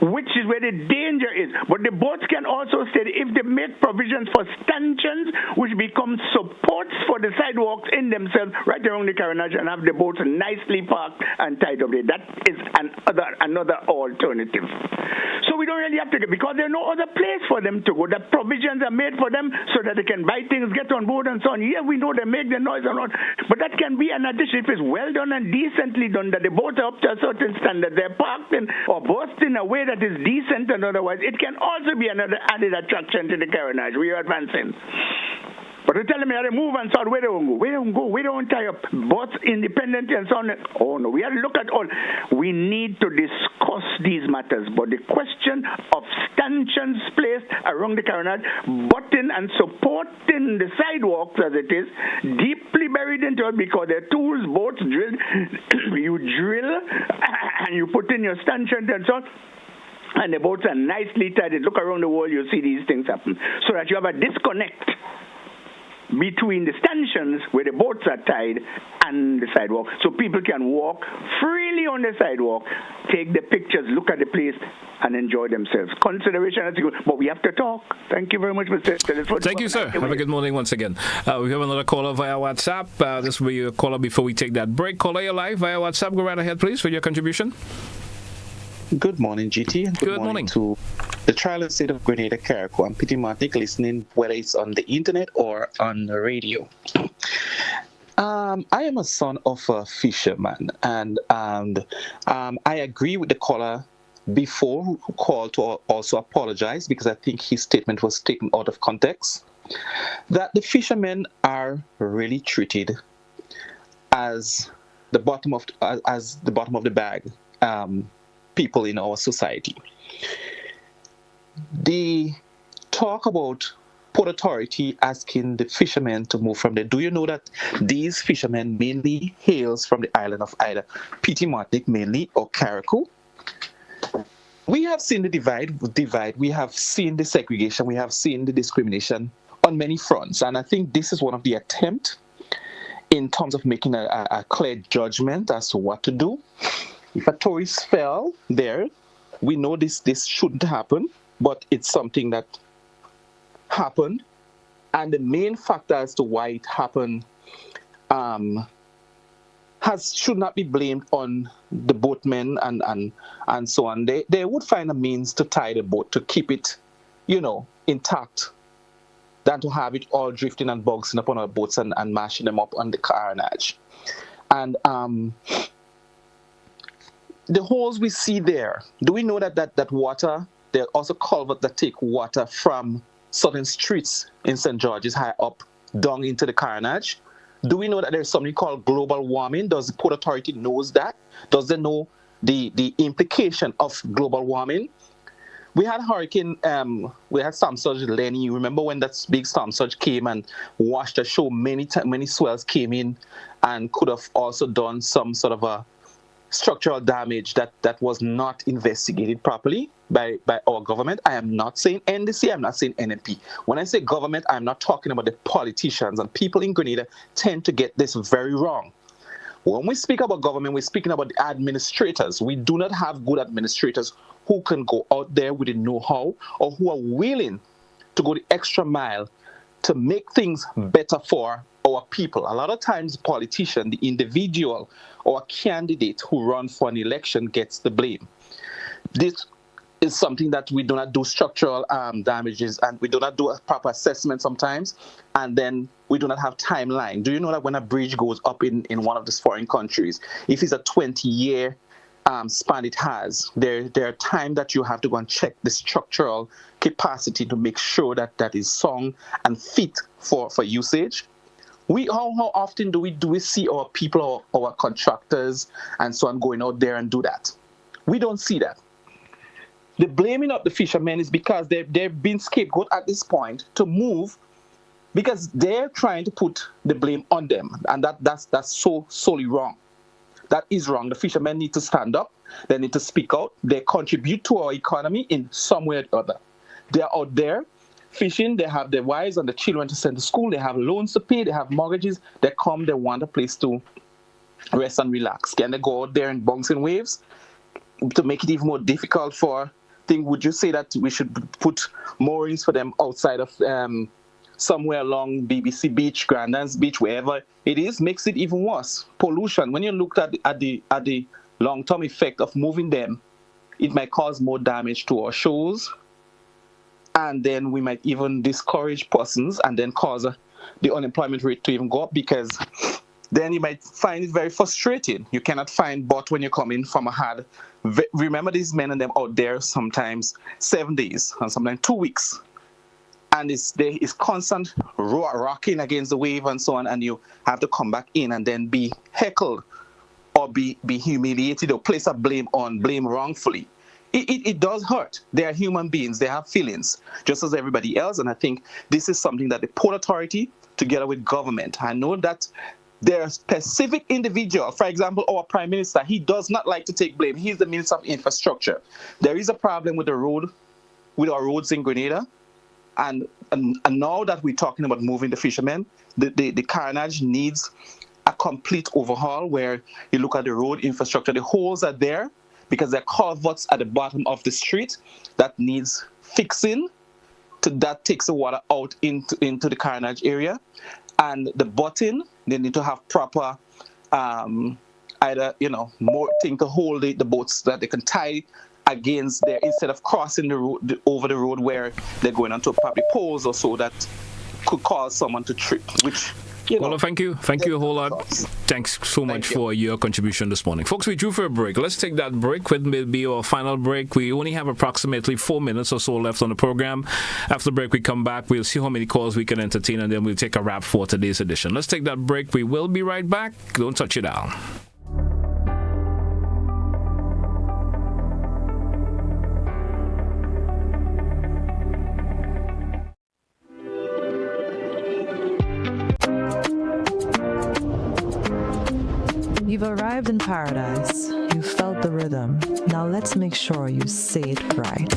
which is where the danger is. But the boats can also stay if they make provisions for stanchions, which become supports for the sidewalks in themselves right around the carronage, and have the boats nicely parked and tied up there. That is another alternative. So we don't really have to, because there's no other place for them to go. The provisions are made for them so that they can buy things, get on board and so on. Yeah, we know they make the noise or not, but that can be an addition. If it's well done and decently done, that the boats are up to a certain standard, they're parked in or berthed in a way that is decent and otherwise, it can also be another added attraction to the carronage. We are advancing. But to tell me how they move and so on, where they don't go, we don't tie up boats independently and so on. Oh no, we have to look at all. We need to discuss these matters, but the question of stanchions placed around the carronage, butting and supporting the sidewalks as it is, deeply buried into it, because they're tools, boats, drilled. You drill and you put in your stanchion and so on. and the boats are nicely tied. Look around the world, you'll see these things happen. So that you have a disconnect between the stanchions where the boats are tied and the sidewalk. So people can walk freely on the sidewalk, take the pictures, look at the place, and enjoy themselves. Consideration, but we have to talk. Thank you very much, Mr. Telesford. Thank you, sir. Have a good morning once again. We have another caller via WhatsApp. This will be your caller before we take that break. Caller, you're live via WhatsApp. Go right ahead, please, for your contribution. Good morning, GT, and good morning to the Trial State of Grenada, Carriacou, and Petit Martinique listening, whether it's on the internet or on the radio. I am a son of a fisherman, and I agree with the caller before who called to also apologize, because I think his statement was taken out of context, that the fishermen are really treated as the bottom of the bag people in our society. The talk about Port Authority asking the fishermen to move from there. Do you know that these fishermen mainly hails from the island of either Petit Martinique mainly or Carriacou? We have seen the divide. We have seen the segregation. We have seen the discrimination on many fronts. And I think this is one of the attempts in terms of making a clear judgment as to what to do. If a tourist fell there, we know this shouldn't happen, but it's something that happened. And the main factor as to why it happened should not be blamed on the boatmen and so on. They would find a means to tie the boat to keep it, intact, than to have it all drifting and boxing up on our boats and mashing them up on the carnage. And the holes we see there, do we know that water, there are also culverts that take water from certain streets in St. George's high up down into the carnage? Do we know that there's something called global warming? Does the Port Authority knows that? Does they know the implication of global warming? We had storm surge Lenny. You remember when that big storm surge came and washed ashore? Many swells came in and could have also done some sort of a structural damage that was not investigated properly by our government. I am not saying NDC, I'm not saying NMP. When I say government, I'm not talking about the politicians, and people in Grenada tend to get this very wrong. When we speak about government, we're speaking about the administrators. We do not have good administrators who can go out there with the know-how or who are willing to go the extra mile to make things better for our people. A lot of times the politician, the individual or candidate who run for an election gets the blame. This is something that we do not do structural damages, and we do not do a proper assessment sometimes, and then we do not have timeline. Do you know that when a bridge goes up in one of these foreign countries, if it's a 20-year span it has, there are times that you have to go and check the structural capacity to make sure that that is sound and fit for usage. How often do we see our people, our contractors, and so on going out there and do that? We don't see that. The blaming of the fishermen is because they've been scapegoat at this point to move, because they're trying to put the blame on them, and that's so solely wrong. That is wrong. The fishermen need to stand up. They need to speak out. They contribute to our economy in some way or other. They're out there fishing. They have their wives and the children to send to school. They have loans to pay. They have mortgages. They come. They want a place to rest and relax. Can they go out there and bouncing waves to make it even more difficult for things? Would you say that we should put moorings for them outside of somewhere along BBC Beach, Grandans Beach, wherever it is? Makes it even worse. Pollution. When you look at the long-term effect of moving them, it might cause more damage to our shores, and then we might even discourage persons and then cause the unemployment rate to even go up, because then you might find it very frustrating. You cannot find boat when you come in from a hard. Remember these men and them out there sometimes 7 days and sometimes 2 weeks. And it's constant rocking against the wave and so on, and you have to come back in and then be heckled or be humiliated or place a blame wrongfully. It does hurt. They are human beings. They have feelings, just as everybody else. And I think this is something that the Port Authority, together with government, I know that there are specific individuals. For example, our Prime Minister, he does not like to take blame. He's the Minister of Infrastructure. There is a problem with our roads in Grenada. And now that we're talking about moving the fishermen, the carnage needs a complete overhaul where you look at the road infrastructure. The holes are there because there are culverts at the bottom of the street that needs fixing. That takes the water out into the carnage area. And the bottom, they need to have proper either, more thing to hold the boats that they can tie against there instead of crossing the road over the road where they're going onto probably poles or so that could cause someone to trip, which well, thank you a whole lot. Thanks so much for your contribution this morning. Folks, we drew for a break. Let's take that break. It will be our final break. We only have approximately 4 minutes or so left on the program. After the break, we come back. We'll see how many calls we can entertain, and then we'll take a wrap for today's edition. Let's take that break. We will be right back. Don't touch it down. You've arrived in paradise. You felt the rhythm. Now let's make sure you say it right.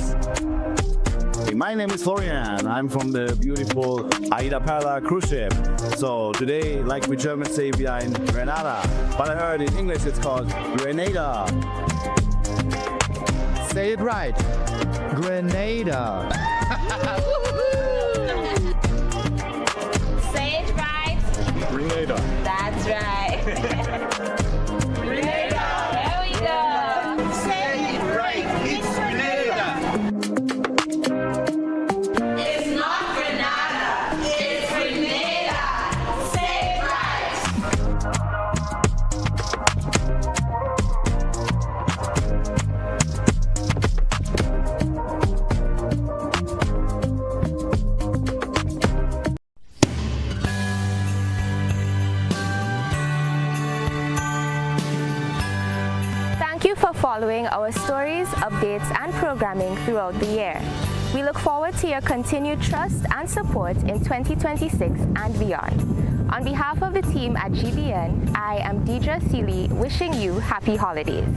Hey, my name is Florian. I'm from the beautiful Aida Perla cruise ship. So today, like we Germans say, we are in Grenada. But I heard in English it's called Grenada. Say it right. Grenada. Say it right. Grenada. That's right. Following our stories, updates, and programming throughout the year. We look forward to your continued trust and support in 2026 and beyond. On behalf of the team at GBN, I am Deidre Seeley, wishing you happy holidays.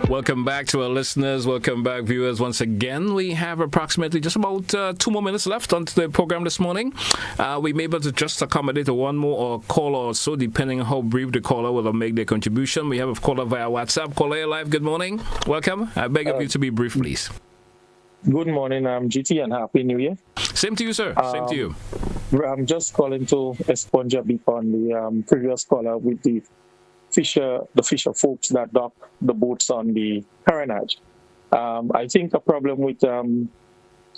Welcome back to our listeners. Welcome back, viewers. Once again, we have approximately just about 2 more minutes left on the program this morning. We may be able to just accommodate one more caller or so, depending on how brief the caller will make their contribution. We have a caller via WhatsApp. Caller, you're live. Good morning. Welcome. I beg of you to be brief, please. Good morning, GT, and Happy New Year. Same to you, sir. Same to you. I'm just calling to expunge a bit on the previous caller with the fisher folks that dock the boats on the carnage. I think a problem with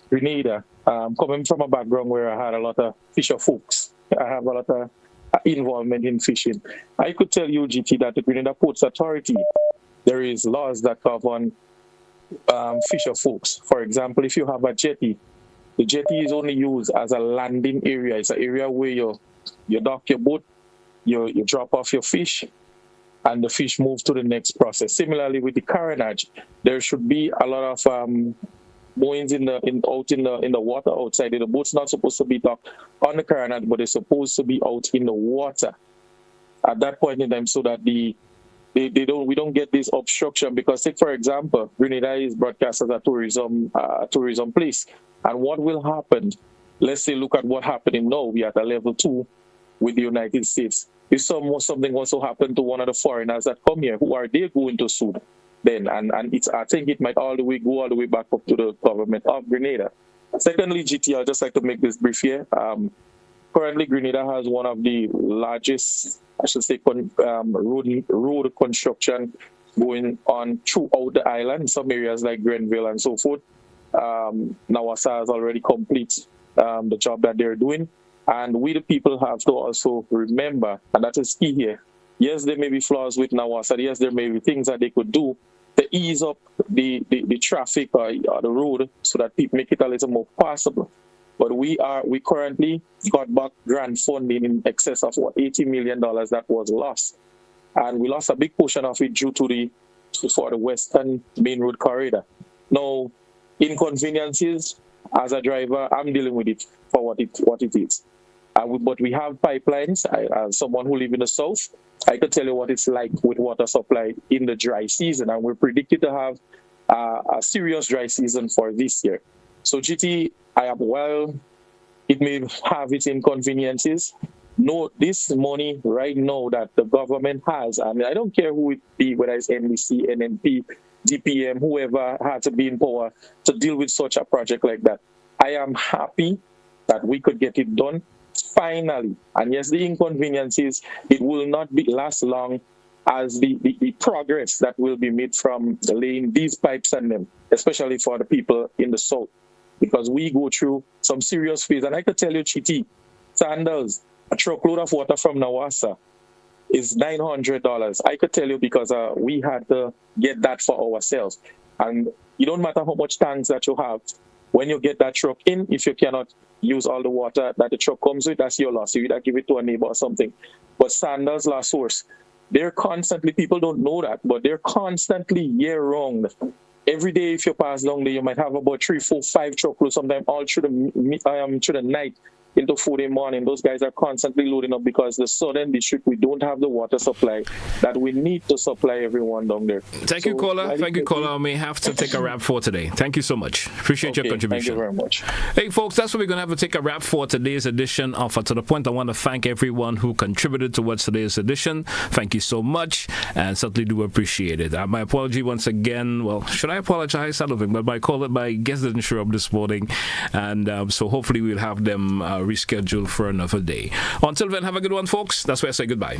Grenada, coming from a background where I had a lot of fisher folks, I have a lot of involvement in fishing. I could tell you, GT, that the Grenada Ports Authority, there is laws that govern fisher folks. For example, if you have a jetty, the jetty is only used as a landing area. It's an area where you dock your boat you drop off your fish, and the fish move to the next process. Similarly, with the carronage, there should be a lot of moorings out in the water outside. The boat's not supposed to be docked on the carronage, but it's supposed to be out in the water at that point in time, so that we don't get this obstruction. Because, take for example, Grenada is broadcast as a tourism place, and what will happen? Let's say, look at what happening now. We are at a level 2 with the United States. If something also happened to one of the foreigners that come here, who are they going to sue then? And I think it might go all the way back up to the government of Grenada. Secondly, GT, I'd just like to make this brief here. Currently, Grenada has one of the largest, I should say, road construction going on throughout the island, some areas like Grenville and so forth. Nawasa has already completed the job that they're doing. And we, the people, have to also remember, and that is key here. Yes, there may be flaws with Nawasa. Yes, there may be things that they could do to ease up the traffic or the road so that people make it a little more passable. But we currently got back grant funding in excess of $80 million that was lost. And we lost a big portion of it due to for the Western Main Road corridor. Now, inconveniences, as a driver, I'm dealing with it for what it is. But we have pipelines. As someone who lives in the south, I can tell you what it's like with water supply in the dry season. And we're predicted to have a serious dry season for this year. So GT, it may have its inconveniences. No, this money right now that the government has, I mean, I don't care who it be, whether it's NBC, NNP, DPM, whoever had to be in power to deal with such a project like that. I am happy that we could get it done finally. And yes, the inconveniences, it will not last long as the progress that will be made from laying these pipes and them, especially for the people in the south. Because we go through some serious phase. And I could tell you, Chiti, Sandals, a truckload of water from Nawasa is $900. I could tell you because we had to get that for ourselves. And it don't matter how much tanks that you have. When you get that truck in, if you cannot use all the water that the truck comes with, that's your loss. You either give it to a neighbor or something. But Sandals last source, they're constantly, people don't know that, but they're constantly year-round. Every day, if you pass down there, you might have about 3, 4, 5 truckloads, sometimes all through the night into 4 in the morning. Those guys are constantly loading up because the southern district, we don't have the water supply that we need to supply everyone down there. Thank you, caller. Thank you, caller. I may have to take a wrap for today. Thank you so much. Appreciate your contribution. Thank you very much. Hey, folks, that's what we're going to have to take a wrap for today's edition of To The Point. I want to thank everyone who contributed towards today's edition. Thank you so much, and certainly do appreciate it. My apology once again. Well, should I apologize? I don't think, but my guest didn't show up this morning, and so hopefully we'll have them rescheduled for another day. Until then, have a good one, folks. That's where I say goodbye.